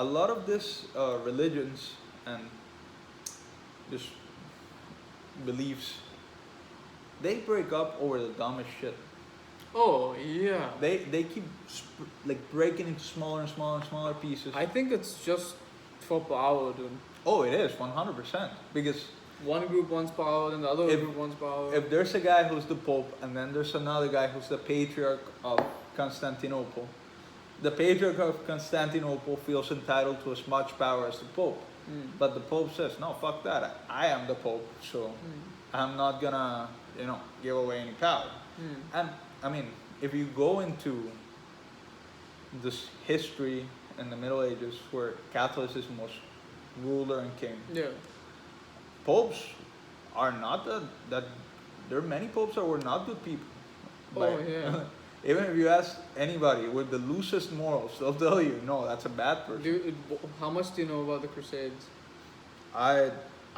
a lot of this religions and just beliefs, they break up over the dumbest shit. Oh yeah. They keep like breaking into smaller and smaller and smaller pieces. I think it's just for power, dude. Oh, it is 100% because One group wants power, and the other If- group wants power. if there's a guy who's the Pope and then there's another guy who's the Patriarch of Constantinople, the Patriarch of Constantinople feels entitled to as much power as the Pope. But the Pope says, no, fuck that. I am the Pope, so I'm not gonna, give away any power. And I mean, if you go into this history in the Middle Ages where Catholicism was ruler and king, Yeah. popes are not that there are many popes that were not good people. Oh, yeah. Even if you ask anybody with the loosest morals, they'll tell you, no, that's a bad person. How much do you know about the Crusades?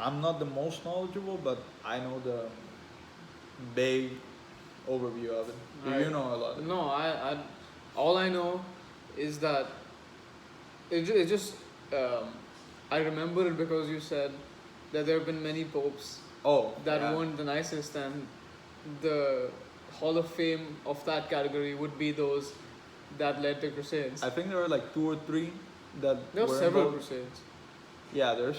I'm not the most knowledgeable, but I know the vague overview of it. Do you know a lot? No, all I know is that it just I remember it because you said that there have been many popes that weren't the nicest, and the Hall of Fame of that category would be those that led the Crusades. I think there were like 2 or 3 that There were several Crusades. Yeah,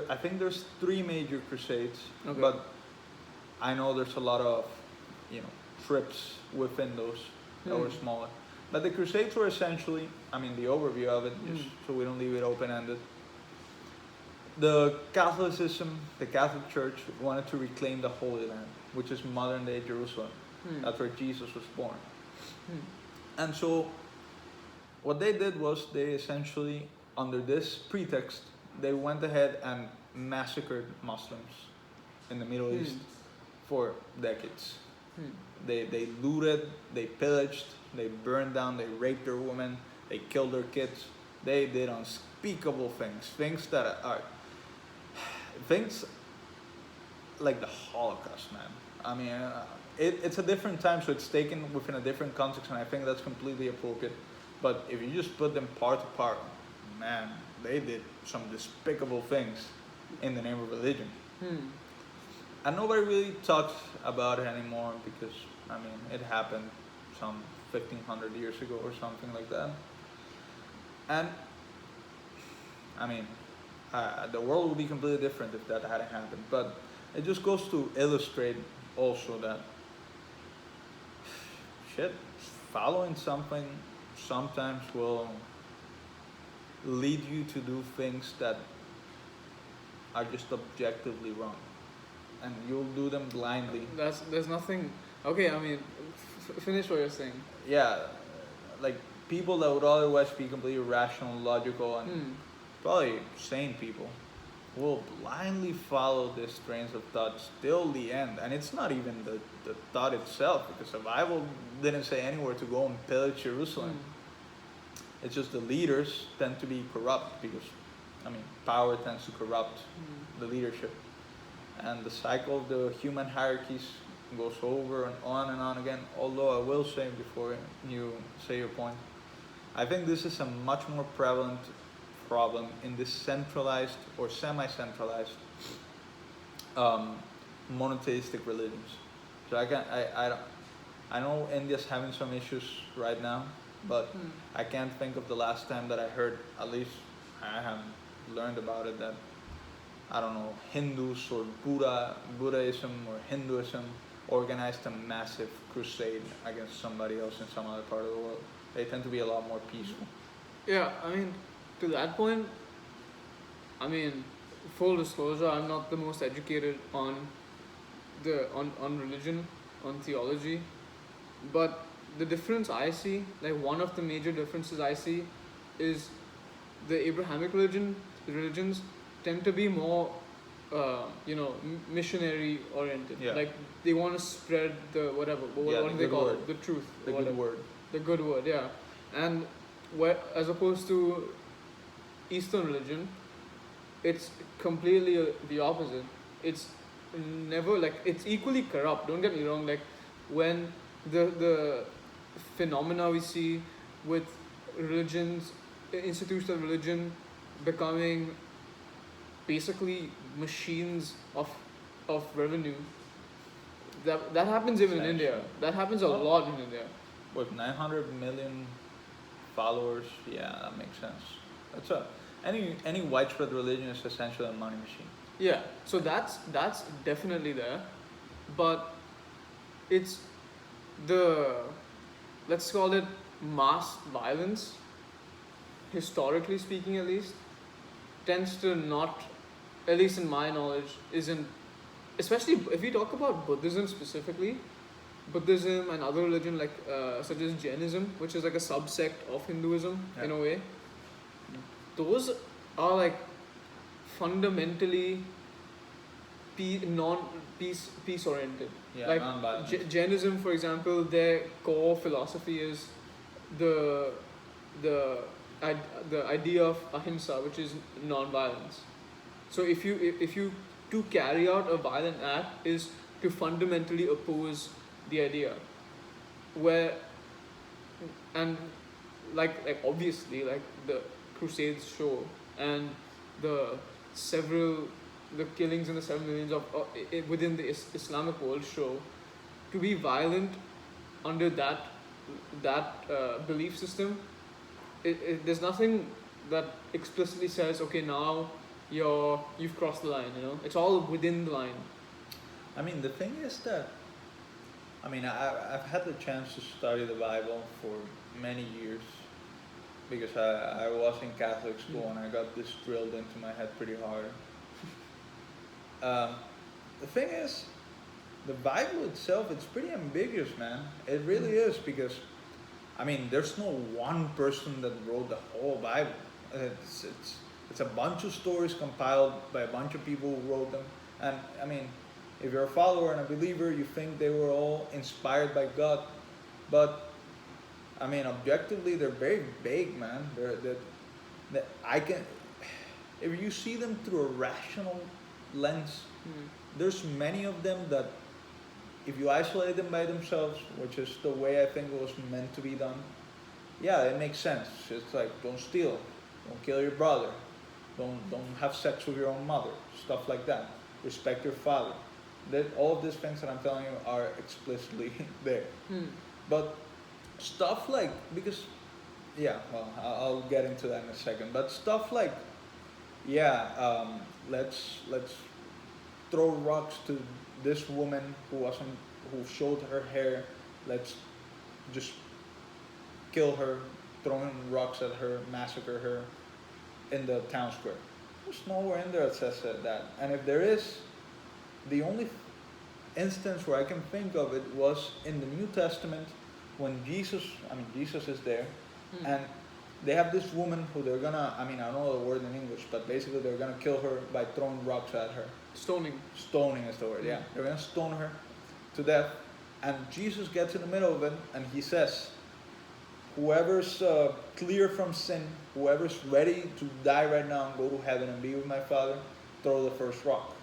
I think there's 3 major crusades, Okay. but I know there's a lot of, trips within those that were smaller. But the crusades were essentially, the overview of it, just so we don't leave it open-ended. The Catholic Church wanted to reclaim the Holy Land, which is modern-day Jerusalem. That's where Jesus was born. And so, what they did was they essentially, under this pretext, they went ahead and massacred Muslims in the Middle East for decades. They looted, they pillaged, they burned down, they raped their women, they killed their kids. They did unspeakable things that are things like the Holocaust, man. It's a different time, so it's taken within a different context, and I think that's completely appropriate. But if you just put them part to part, man, they did some despicable things in the name of religion. And nobody really talks about it anymore because, it happened some 1500 years ago or something like that. And, the world would be completely different if that hadn't happened. But it just goes to illustrate also that, following something sometimes will lead you to do things that are just objectively wrong, and you'll do them blindly. There's nothing. Okay, finish what you're saying. Yeah, like people that would otherwise be completely rational, logical, and probably sane people will blindly follow these trains of thought till the end. And it's not even the thought itself, because the Bible didn't say anywhere to go and pillage Jerusalem. It's just the leaders tend to be corrupt because, power tends to corrupt the leadership. And the cycle of the human hierarchies goes over and on again. Although I will say, before you say your point, I think this is a much more prevalent problem in this centralized or semi-centralized monotheistic religions. So I know India's having some issues right now, but I can't think of the last time that I heard, at least I haven't learned about it, that, I don't know, Hindus or Buddhism or Hinduism organized a massive crusade against somebody else in some other part of the world. They tend to be a lot more peaceful. Yeah, to that point, full disclosure, I'm not the most educated on religion, on theology, but the difference I see, like one of the major differences I see, is the Abrahamic religions tend to be more, missionary oriented. Yeah. Like they want to spread the whatever, what do they call it? The truth. The good word. The good word, yeah. And as opposed to Eastern religion, it's completely the opposite. It's never it's equally corrupt. Don't get me wrong. Like when the phenomena we see with religions institutional religion becoming basically machines of revenue. That happens even in India. That happens a lot in India. With 900 million followers, yeah, that makes sense. That's any widespread religion is essentially a money machine. Yeah, so that's definitely there, but it's the, let's call it, mass violence, historically speaking at least, tends to not, at least in my knowledge, isn't, especially if we talk about Buddhism specifically, Buddhism and other religion like such as Jainism, which is like a subsect of Hinduism in a way, those are like fundamentally peace oriented. Yeah, like non-violent. Jainism, for example, their core philosophy is the the the idea of ahimsa, which is non-violence. So if you to carry out a violent act is to fundamentally oppose the idea, where, and like obviously, like the Crusades show, and the killings and the 7 millions of within the Islamic world show, to be violent under that belief system, there's nothing that explicitly says, okay, now you've crossed the line. It's all within the line. I mean, the thing is that, I mean, I've had the chance to study the Bible for many years because I was in Catholic school and I got this drilled into my head pretty hard. The thing is, the Bible itself, it's pretty ambiguous, man. It really is, because, I mean, there's no one person that wrote the whole Bible. It's a bunch of stories compiled by a bunch of people who wrote them. And, I mean, if you're a follower and a believer, you think they were all inspired by God. But, I mean, objectively, they're very vague, man. If you see them through a rational lens, there's many of them that, if you isolate them by themselves, which is the way I think it was meant to be done, yeah, it makes sense. It's like, don't steal, don't kill your brother, don't have sex with your own mother, stuff like that. Respect your father. All of these things that I'm telling you are explicitly there. But stuff like, because, yeah, well, I'll get into that in a second. But stuff like, yeah, let's throw rocks to this woman who showed her hair. Let's just kill her, throwing rocks at her, massacre her in the town square. There's nowhere in there that says that. And if there is, the only instance where I can think of it was in the New Testament, when Jesus is there, and they have this woman who they're gonna, I don't know the word in English, but basically they're gonna kill her by throwing rocks at her. Stoning is the word, yeah. They're gonna stone her to death, and Jesus gets in the middle of it, and he says, whoever's clear from sin, whoever's ready to die right now and go to heaven and be with my Father, throw the first rock.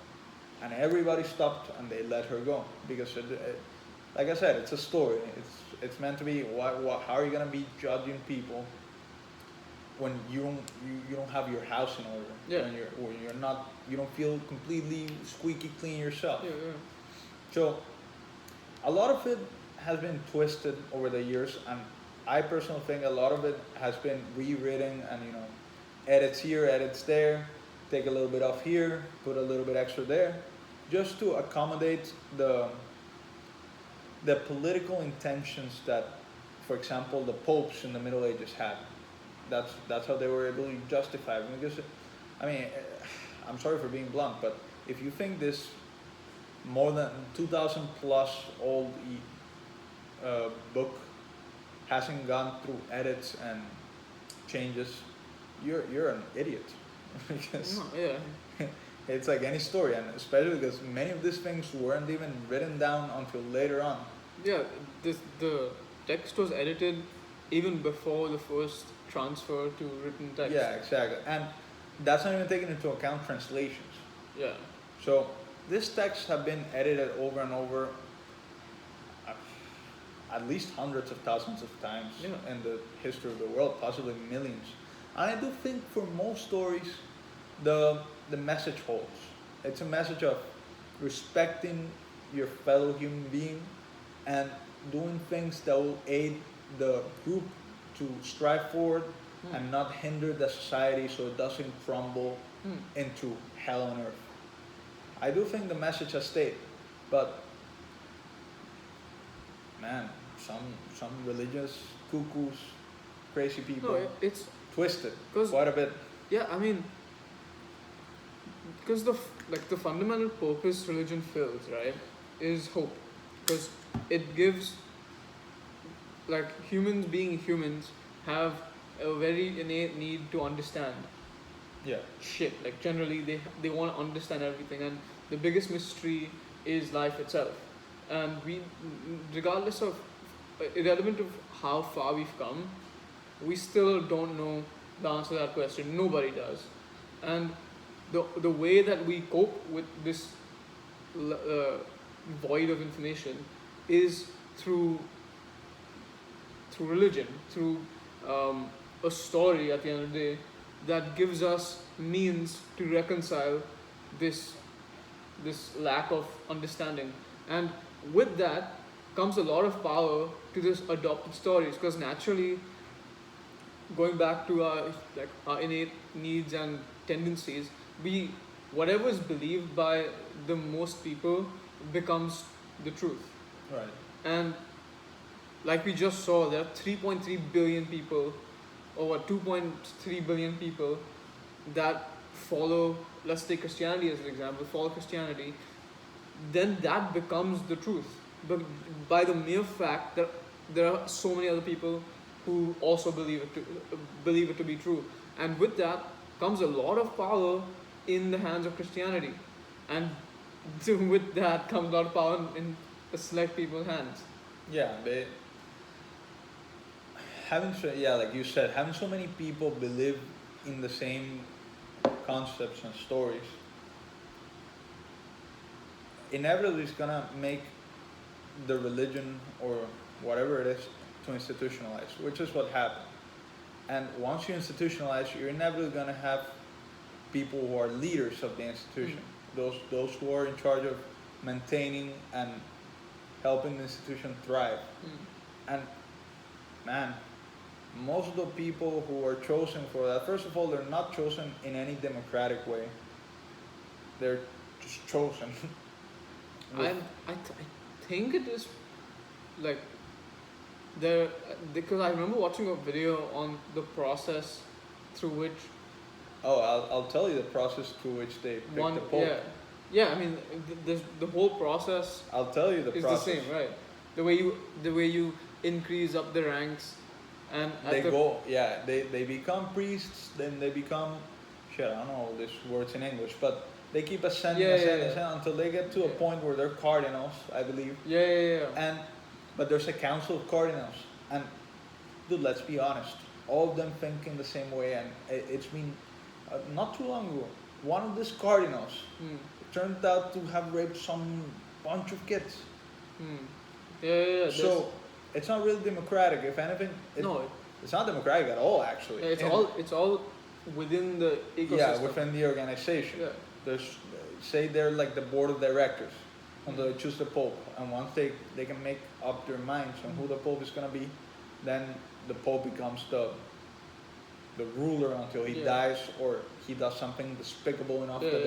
And everybody stopped and they let her go, because like I said, it's a story. It's meant to be. How are you gonna be judging people when you don't have your house in order? Yeah. When you're not, you don't feel completely squeaky clean yourself. Yeah. So a lot of it has been twisted over the years, and I personally think a lot of it has been rewritten and edits here, edits there, take a little bit off here, put a little bit extra there, just to accommodate the political intentions that, for example, the popes in the Middle Ages had. That's how they were able to justify it. Because, I'm sorry for being blunt, but if you think this more than 2,000 plus old book hasn't gone through edits and changes, you're an idiot. Because it's like any story, and especially because many of these things weren't even written down until later on. Yeah, the text was edited even before the first transfer to written text. Yeah, exactly. And that's not even taking into account translations. Yeah. So these texts have been edited over and over at least hundreds of thousands of times in the history of the world, possibly millions. And I do think for most stories, the message holds. It's a message of respecting your fellow human being and doing things that will aid the group to strive forward and not hinder the society so it doesn't crumble into hell on earth. I do think the message has stayed, but man, some religious cuckoos, crazy people, No, it's twisted quite a bit. Yeah, I mean, because the fundamental purpose religion fills, right, is hope, because it gives, like, humans being humans have a very innate need to understand shit. Like, generally they want to understand everything, and the biggest mystery is life itself. And we, regardless of, irrelevant of how far we've come, we still don't know the answer to that question. Nobody does. And the way that we cope with this void of information is through religion, through a story at the end of the day that gives us means to reconcile this lack of understanding. And with that comes a lot of power to this adopted stories, because naturally, going back to our innate needs and tendencies, whatever is believed by the most people becomes the truth. Right. And like we just saw, there are 3.3 billion people, or 2.3 billion people that follow, let's take Christianity as an example, follow Christianity, then that becomes the truth. But by the mere fact that there are so many other people who also believe it to be true. And with that comes a lot of power in the hands of Christianity. And with that comes a lot of power in a select people's hands. Yeah, like you said, having so many people believe in the same concepts and stories inevitably is gonna make the religion or whatever it is to institutionalize, which is what happened. And once you institutionalize, you're inevitably gonna have people who are leaders of the institution, those who are in charge of maintaining and helping the institution thrive. And man, most of the people who are chosen for that, first of all, they're not chosen in any democratic way. They're just chosen. I think it is like because I remember watching a video on the process through which. Oh, I'll tell you the process through which they pick the Pope. Yeah. I mean, the whole process. I'll tell you the process. The same, right? The way you increase up the ranks, and they become priests, then they become I don't know all these words in English, but they keep ascending until they get to a point where they're cardinals, I believe. But there's a council of cardinals, and dude, let's be honest, all of them think in the same way, and it's been not too long ago. One of these cardinals turned out to have raped some bunch of kids. So it's not really democratic. If anything, it's not democratic at all. Actually, it's all within the ecosystem. Yeah, within the organization. Yeah. Say they're like the board of directors, and they choose the Pope. And once they can make up their minds on who the Pope is gonna be, then the Pope becomes the ruler until he dies or he does something despicable enough that